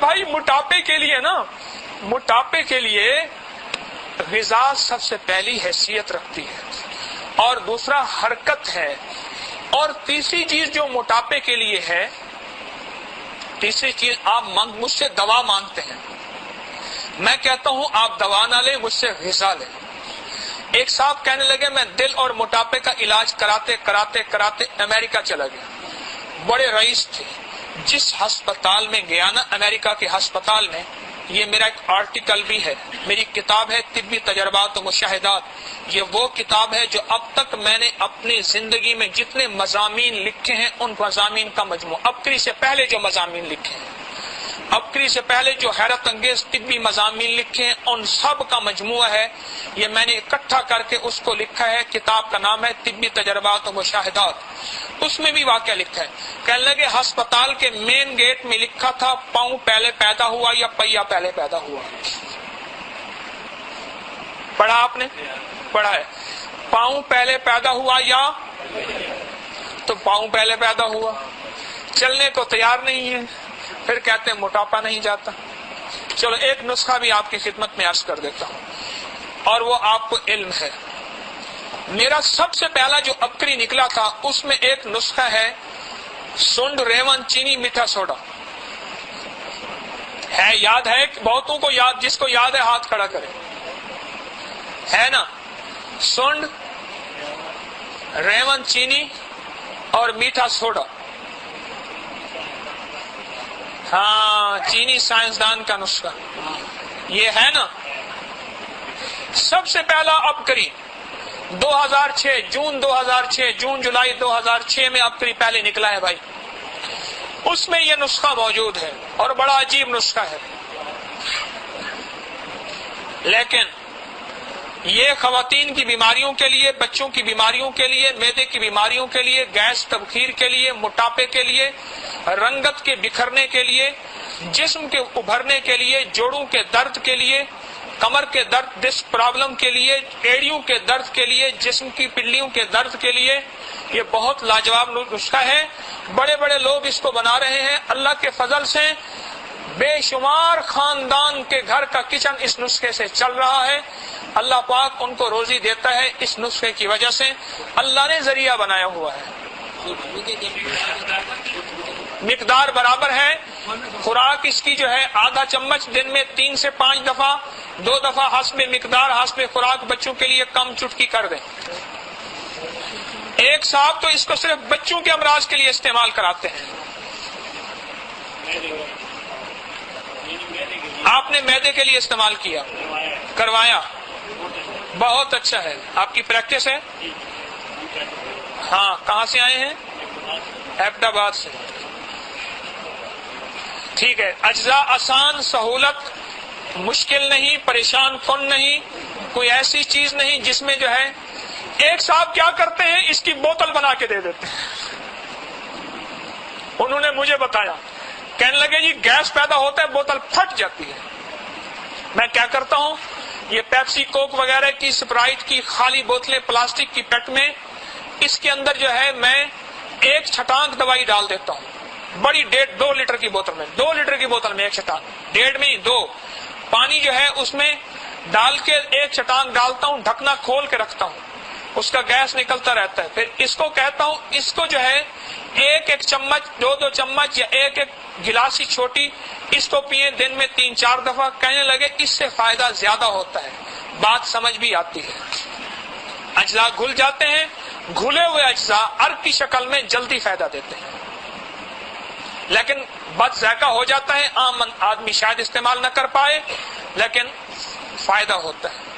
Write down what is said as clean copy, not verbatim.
بھائی موٹاپے کے لیے نا، موٹاپے کے لیے غذا سب سے پہلی حیثیت رکھتی ہے، اور دوسرا حرکت ہے، اور تیسری چیز جو موٹاپے کے لیے ہے، تیسری چیز آپ مجھ سے دوا مانگتے ہیں، میں کہتا ہوں آپ دوا نہ لیں، مجھ سے غذا لیں۔ ایک صاحب کہنے لگے میں دل اور موٹاپے کا علاج کراتے کراتے کراتے امریکہ چلا گیا، بڑے رئیس تھے، جس ہسپتال میں گیا نا، امریکہ کے ہسپتال میں، یہ میرا ایک آرٹیکل بھی ہے، میری کتاب ہے طبی تجربات و مشاہدات، یہ وہ کتاب ہے جو اب تک میں نے اپنی زندگی میں جتنے مضامین لکھے ہیں ان مضامین کا مجموعہ، ابکری سے پہلے جو مضامین لکھے ہیں، ابکری سے پہلے جو حیرت انگیز طبی مضامین لکھے ہیں ان سب کا مجموعہ ہے، یہ میں نے اکٹھا کر کے اس کو لکھا ہے، کتاب کا نام ہے طبی تجربات و مشاہدات۔ اس میں بھی واقعہ لکھا ہے، کہنے لگے ہسپتال کے مین گیٹ میں لکھا تھا پاؤں پہلے پیدا ہوا یا پہیا پہلے پیدا ہوا، پڑھا آپ نے؟ پڑھا ہے، پاؤں پہلے پیدا ہوا یا، تو پاؤں پہلے پیدا ہوا، چلنے کو تیار نہیں ہے، پھر کہتے ہیں موٹاپا نہیں جاتا۔ چلو ایک نسخہ بھی آپ کی خدمت میں عرض کر دیتا ہوں، اور وہ آپ کو علم ہے۔ میرا سب سے پہلا جو ابکری نکلا تھا اس میں ایک نسخہ ہے، سنڈ، ریون، چینی، میٹھا سوڈا، ہے یاد ہے بہتوں کو؟ یاد، جس کو یاد ہے ہاتھ کھڑا کرے، ہے نا؟ سنڈ، ریون، چینی اور میٹھا سوڈا۔ ہاں، چینی سائنسدان کا نسخہ یہ ہے نا۔ سب سے پہلا ابکری 2006 جون 2006 جون جولائی 2006 میں ابکری پہلے نکلا ہے بھائی، اس میں یہ نسخہ موجود ہے اور بڑا عجیب نسخہ ہے، لیکن یہ خواتین کی بیماریوں کے لیے، بچوں کی بیماریوں کے لیے، معدے کی بیماریوں کے لیے، گیس تبخیر کے لیے، موٹاپے کے لیے، رنگت کے بکھرنے کے لیے، جسم کے ابھرنے کے لیے، جوڑوں کے درد کے لیے، کمر کے درد، ڈسک پرابلم کے لیے، ایڑیوں کے درد کے لیے، جسم کی پنڈلیوں کے درد کے لیے، یہ بہت لاجواب نسخہ ہے۔ بڑے بڑے لوگ اس کو بنا رہے ہیں، اللہ کے فضل سے بے شمار خاندان کے گھر کا کچن اس نسخے سے چل رہا ہے، اللہ پاک ان کو روزی دیتا ہے اس نسخے کی وجہ سے، اللہ نے ذریعہ بنایا ہوا ہے۔ مقدار برابر ہے، خوراک اس کی جو ہے آدھا چمچ دن میں 3 سے 5 دفعہ، 2 دفعہ حسب مقدار حسب خوراک بچوں کے لیے کم چٹکی کر دیں۔ ایک صاحب تو اس کو صرف بچوں کے امراض کے لیے استعمال کراتے ہیں، آپ نے معدے کے لیے استعمال کیا، کروایا، بہت اچھا ہے، آپ کی پریکٹس ہے؟ ہاں، کہاں سے آئے ہیں؟ احمد آباد سے، ٹھیک ہے۔ اجزاء آسان، سہولت، مشکل نہیں، پریشان کن نہیں، کوئی ایسی چیز نہیں جس میں جو ہے، ایک صاحب کیا کرتے ہیں اس کی بوتل بنا کے دے دیتے ہیں، انہوں نے مجھے بتایا، کہنے لگے جی گیس پیدا ہوتا ہے، بوتل پھٹ جاتی ہے۔ میں کیا کرتا ہوں، یہ پیپسی کوک وغیرہ کی، سپرائٹ کی خالی بوتلیں پلاسٹک کی پیک میں، اس کے اندر جو ہے میں 1 چھٹانک دوائی ڈال دیتا ہوں، بڑی 1.5-2 لیٹر کی بوتل میں، 2 لیٹر کی بوتل میں 1 چھٹانک، 1.5 میں 2 پانی جو ہے اس میں ڈال کے 1 چھٹانک ڈالتا ہوں، ڈھکنا کھول کے رکھتا ہوں، اس کا گیس نکلتا رہتا ہے۔ پھر اس کو کہتا ہوں اس کو جو ہے 1-1 چمچ، 2-2 چمچ یا 1-1 گلاسی چھوٹی، اس کو پیئیں دن میں 3-4 دفعہ۔ کہنے لگے اس سے فائدہ زیادہ ہوتا ہے، بات سمجھ بھی آتی ہے، اجزاء گھل جاتے ہیں، گھلے ہوئے اجزاء عرق کی شکل میں جلدی فائدہ دیتے ہیں، لیکن بد ذائقہ ہو جاتا ہے، عام آدمی شاید استعمال نہ کر پائے، لیکن فائدہ ہوتا ہے۔